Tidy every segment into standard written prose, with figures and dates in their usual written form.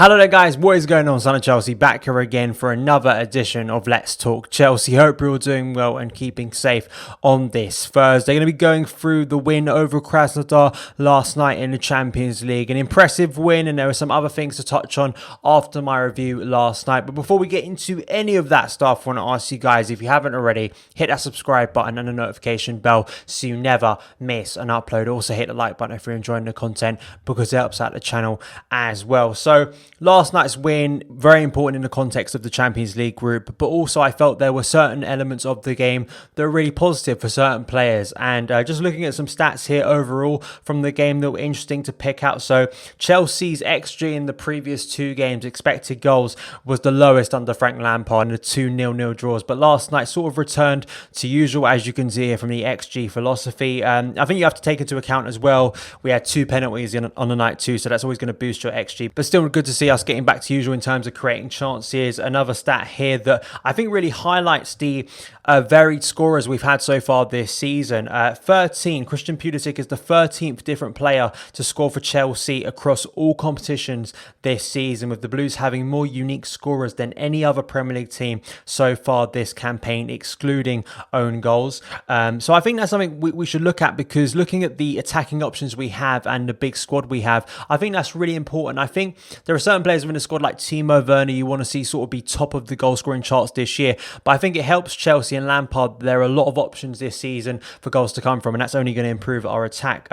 Hello there guys, what is going on? Son of Chelsea back here again for another edition of Let's Talk Chelsea. Hope you're all doing well and keeping safe on this Thursday. Going to be going through the win over Krasnodar last night in the Champions League. An impressive win, and there were some other things to touch on after my review last night. But before we get into any of that stuff, I want to ask you guys, if you haven't already, hit that subscribe button and the notification bell so you never miss an upload. Also hit the like button if you're enjoying the content, because it helps out the channel as well. So last night's win, very important in the context of the Champions League group, but also I felt there were certain elements of the game that were really positive for certain players. And just looking at some stats here overall from the game that were interesting to pick out. So Chelsea's XG in the previous two games, expected goals, was the lowest under Frank Lampard in the 2-0 draws. But last night sort of returned to usual, as you can see here from the XG philosophy. I think you have to take into account as well, we had two penalties on the night too, so that's always going to boost your XG. But still good to see us getting back to usual in terms of creating chances. Another stat here that I think really highlights the varied scorers we've had so far this season. 13, Christian Pulisic is the 13th different player to score for Chelsea across all competitions this season, with the Blues having more unique scorers than any other Premier League team so far this campaign, excluding own goals. So I think that's something we should look at, because looking at the attacking options we have and the big squad we have, I think that's really important. I think there are certain players within the squad like Timo Werner you want to see sort of be top of the goal scoring charts this year, but I think it helps Chelsea and Lampard. There are a lot of options this season for goals to come from, and that's only going to improve our attack.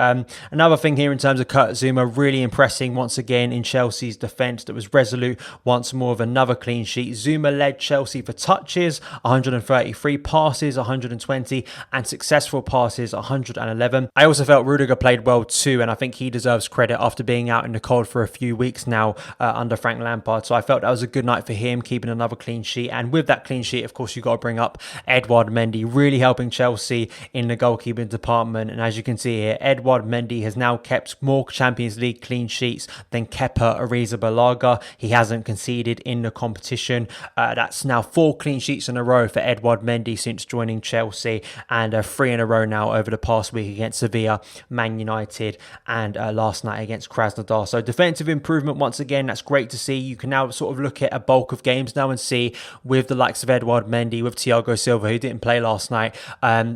Another thing here in terms of Kurt Zouma, really impressing once again in Chelsea's defence that was resolute once more with another clean sheet. Zouma led Chelsea for touches, 133, passes 120, and successful passes 111. I also felt Rudiger played well too, and I think he deserves credit after being out in the cold for a few weeks now under Frank Lampard. So I felt that was a good night for him, keeping another clean sheet. And with that clean sheet, of course, you've got to bring up Edouard Mendy, really helping Chelsea in the goalkeeping department. And as you can see here, Edouard Mendy has now kept more Champions League clean sheets than Kepa Arrizabalaga. He hasn't conceded in the competition. That's now 4 clean sheets in a row for Edouard Mendy since joining Chelsea, and 3 in a row now over the past week against Sevilla, Man United, and last night against Krasnodar. So defensive improvement once again, that's great to see. You can now sort of look at a bulk of games now and see, with the likes of Edouard Mendy, with Thiago Silva, who didn't play last night,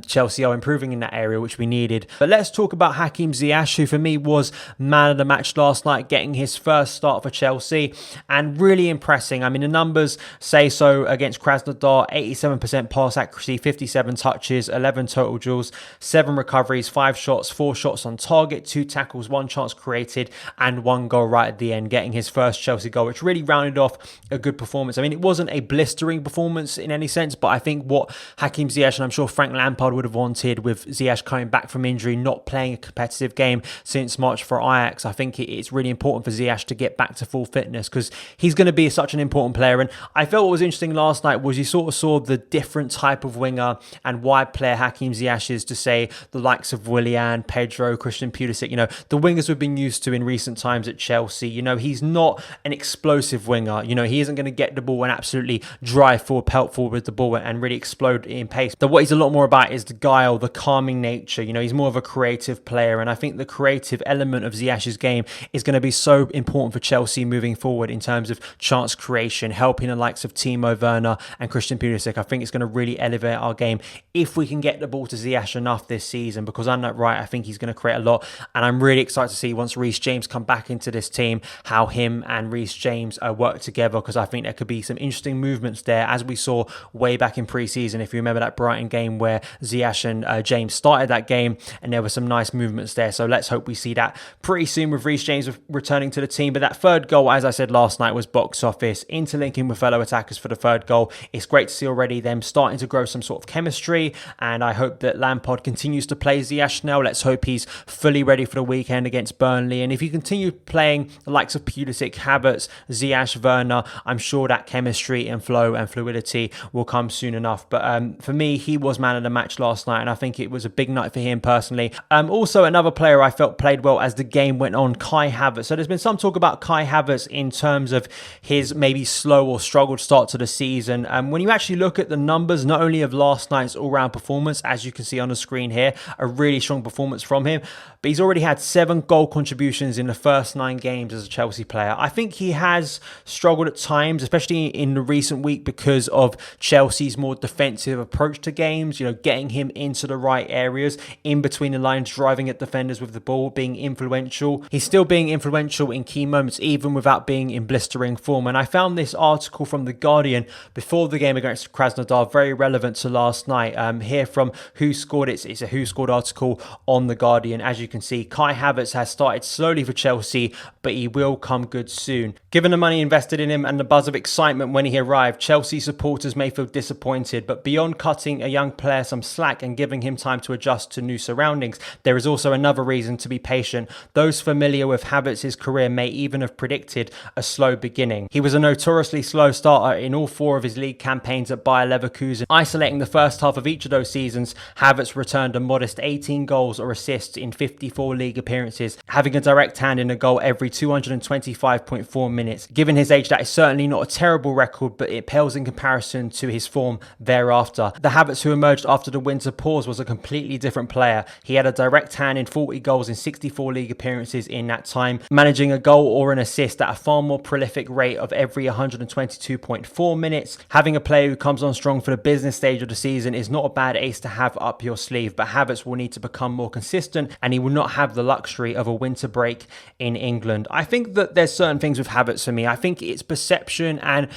Chelsea are improving in that area, which we needed. But let's talk about Hakim Ziyech, who for me was man of the match last night, getting his first start for Chelsea and really impressing. I mean, the numbers say so against Krasnodar: 87% pass accuracy, 57 touches, 11 total duels, 7 recoveries, 5 shots, 4 shots on target, 2 tackles, 1 chance created, and 1 goal right at the end, getting his first Chelsea goal, which really rounded off a good performance. I mean, it wasn't a blistering performance in any sense, but I think what Hakim Ziyech, and I'm sure Frank Lampard would have wanted, with Ziyech coming back from injury, not playing a competitive game since March for Ajax, I think it's really important for Ziyech to get back to full fitness, because he's going to be such an important player. And I felt what was interesting last night was you sort of saw the different type of winger and wide player Hakim Ziyech is to, say, the likes of Willian, Pedro, Christian Pulisic, the wingers we've been used to in recent times at Chelsea. He's not an explosive winger. He isn't going to get the ball and absolutely drive forward, pelt forward with the ball and really explode in pace. But what he's a lot more about is the guile, the calming nature. He's more of a creative player, and I think the creative element of Ziyech's game is going to be so important for Chelsea moving forward in terms of chance creation, helping the likes of Timo Werner and Christian Pulisic. I think it's going to really elevate our game if we can get the ball to Ziyech enough this season, because on that right, I think he's going to create a lot. And I'm really excited to see, once Reece James come back into this team, how him and Reece James work together, because I think there could be some interesting movements there, as we saw way back in pre-season. If you remember that Brighton game where Ziyech and James started that game, and there were some nice movements there. So let's hope we see that pretty soon with Reece James returning to the team. But that third goal, as I said last night, was box office, interlinking with fellow attackers for the third goal. It's great to see already them starting to grow some sort of chemistry, and I hope that Lampard continues to play Ziyech now. Let's hope he's fully ready for the weekend against Burnley. And if you continue playing the likes of Pulisic, Havertz, Ziyech, Werner, I'm sure that chemistry and flow and fluidity will come soon enough. But for me, he was man of the match last night, and I think it was a big night for him personally. Also, another player I felt played well as the game went on, Kai Havertz. So there's been some talk about Kai Havertz in terms of his maybe slow or struggled start to the season. When you actually look at the numbers, not only of last night's all-round performance, as you can see on the screen here, a really strong performance from him, but he's already had 7 goal contributions in the first 9 games as a Chelsea player. I think he has struggled at times, especially in the recent week, because of Chelsea's more defensive approach to games, getting him into the right areas, in between the lines, driving at defenders with the ball, being influential. He's still being influential in key moments, even without being in blistering form. And I found this article from The Guardian before the game against Krasnodar very relevant to last night. Here from Who Scored. It's a Who Scored article on The Guardian. As you can see, Kai Havertz has started slowly for Chelsea, but he will come good soon. Given the money invested in him and the buzz of excitement when he arrived, Chelsea supporters may feel disappointed, but beyond cutting a young player some slack and giving him time to adjust to new surroundings, there is also another reason to be patient. Those familiar with Havertz's career may even have predicted a slow beginning. He was a notoriously slow starter in all 4 of his league campaigns at Bayer Leverkusen. Isolating the first half of each of those seasons, Havertz returned a modest 18 goals or assists in 54 league appearances, having a direct hand in a goal every 225.4 minutes. Given his age, that is certainly not a terrible record, but it pales in comparison to his form thereafter. The Havertz who emerged after the winter pause was a completely different player. He had a direct hand in 40 goals in 64 league appearances in that time, managing a goal or an assist at a far more prolific rate of every 122.4 minutes. Having a player who comes on strong for the business stage of the season is not a bad ace to have up your sleeve, but Havertz will need to become more consistent, and he will not have the luxury of a winter break in England. I think that there's certain things with Havertz for me. I think it's perception, and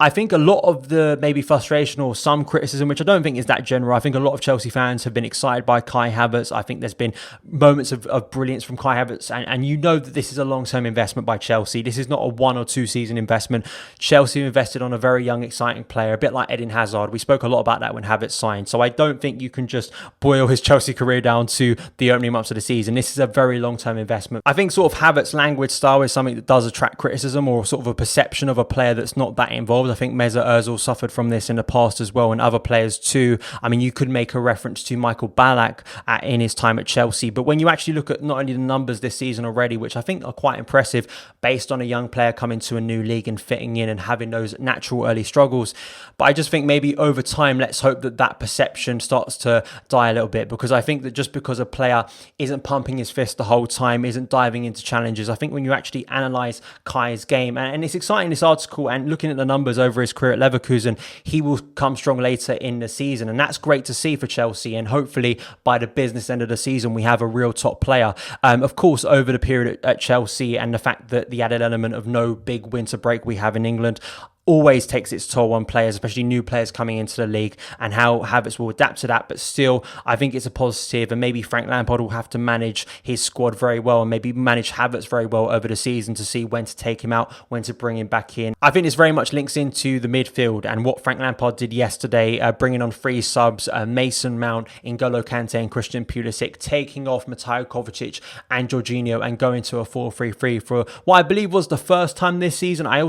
I think a lot of the maybe frustration or some criticism, which I don't think is that general. I think a lot of Chelsea fans have been excited by Kai Havertz. I think there's been moments of brilliance from Kai Havertz. And you know that this is a long-term investment by Chelsea. This is not a 1 or 2 season investment. Chelsea invested on a very young, exciting player, a bit like Eden Hazard. We spoke a lot about that when Havertz signed. So I don't think you can just boil his Chelsea career down to the opening months of the season. This is a very long-term investment. I think sort of Havertz's language style is something that does attract criticism, or sort of a perception of a player that's not that involved. I think Mesut Ozil suffered from this in the past as well, and other players too. I mean, you could make a reference to Michael Ballack in his time at Chelsea, but when you actually look at not only the numbers this season already, which I think are quite impressive based on a young player coming to a new league and fitting in and having those natural early struggles, but I just think maybe over time, let's hope that that perception starts to die a little bit, because I think that just because a player isn't pumping his fist the whole time, isn't diving into challenges, I think when you actually analyse Kai's game, and it's exciting, this article, and looking at the numbers over his career at Leverkusen, he will come strong later in the season, and that's great to see for Chelsea. And hopefully by the business end of the season, we have a real top player. Of course, over the period at Chelsea, and the fact that the added element of no big winter break we have in England always takes its toll on players, especially new players coming into the league, and how Havertz will adapt to that. But still, I think it's a positive, and maybe Frank Lampard will have to manage his squad very well, and maybe manage Havertz very well over the season to see when to take him out, when to bring him back in. I think this very much links into the midfield and what Frank Lampard did yesterday, bringing on 3 subs, Mason Mount, N'Golo Kante and Christian Pulisic, taking off Mateo Kovacic and Jorginho and going to a 4-3-3 for what I believe was the first time this season. I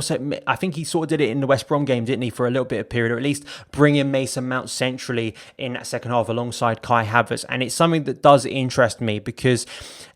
think he sort of did it in the West Brom game, didn't he, for a little bit of period, or at least bring in Mason Mount centrally in that second half alongside Kai Havertz. And it's something that does interest me, because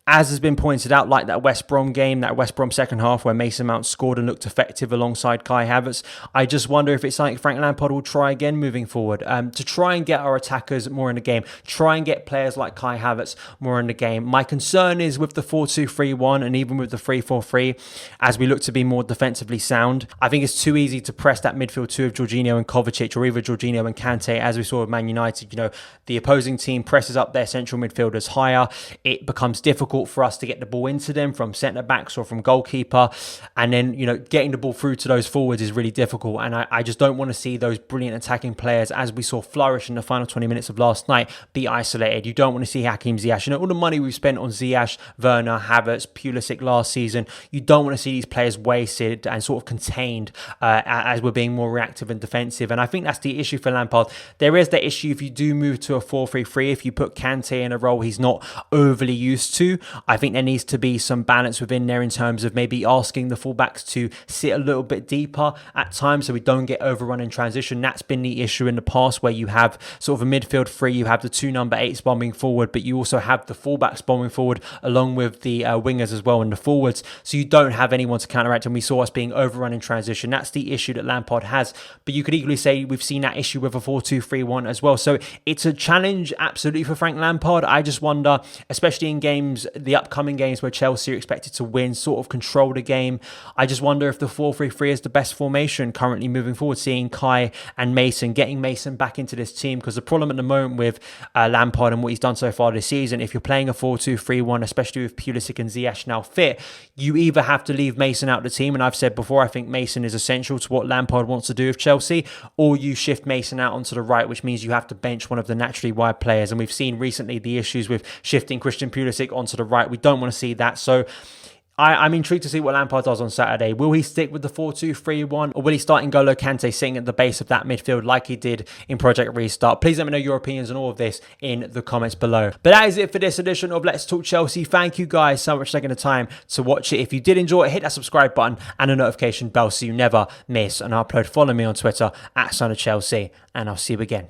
as has been pointed out, like that West Brom game, that West Brom second half where Mason Mount scored and looked effective alongside Kai Havertz, I just wonder if it's something Frank Lampard will try again moving forward, to try and get our attackers more in the game, try and get players like Kai Havertz more in the game. My concern is with the 4-2-3-1 and even with the 3-4-3, as we look to be more defensively sound, I think it's too easy to press that midfield 2 of Jorginho and Kovacic, or either Jorginho and Kante, as we saw with Man United. The opposing team presses up their central midfielders higher. It becomes difficult for us to get the ball into them from centre backs or from goalkeeper, and then getting the ball through to those forwards is really difficult. And I just don't want to see those brilliant attacking players, as we saw flourish in the final 20 minutes of last night, be isolated. You don't want to see Hakim Ziyech, all the money we've spent on Ziyech, Werner, Havertz, Pulisic last season, you don't want to see these players wasted and sort of contained as we're being more reactive and defensive. And I think that's the issue for Lampard. There is that issue if you do move to a 4-3-3, if you put Kante in a role he's not overly used to. I think there needs to be some balance within there in terms of maybe asking the fullbacks to sit a little bit deeper at times so we don't get overrun in transition. That's been the issue in the past, where you have sort of a midfield 3, you have the 2 number 8s bombing forward, but you also have the fullbacks bombing forward along with the wingers as well and the forwards, so you don't have anyone to counteract, and we saw us being overrun in transition. That's the issue that Lampard has, but you could equally say we've seen that issue with a 4-2-3-1 as well. So it's a challenge absolutely for Frank Lampard. I just wonder, especially in games the upcoming games where Chelsea are expected to win, sort of control the game. I just wonder if the 4-3-3 is the best formation currently moving forward, seeing Kai and Mason, getting Mason back into this team, because the problem at the moment with Lampard and what he's done so far this season, if you're playing a 4-2-3-1, especially with Pulisic and Ziyech now fit, you either have to leave Mason out of the team, and I've said before, I think Mason is essential to what Lampard wants to do with Chelsea, or you shift Mason out onto the right, which means you have to bench one of the naturally wide players, and we've seen recently the issues with shifting Christian Pulisic onto the right. We don't want to see that, so I'm intrigued to see what Lampard does on Saturday. Will he stick with the 4-2-3-1, or will he start N'Golo Kante sitting at the base of that midfield like he did in Project Restart? Please let me know your opinions on all of this in the comments below. But that is it for this edition of Let's Talk Chelsea. Thank you guys so much for taking the time to watch it. If you did enjoy it, hit that subscribe button and the notification bell so you never miss an upload. Follow me on Twitter @SonofChelsea, and I'll see you again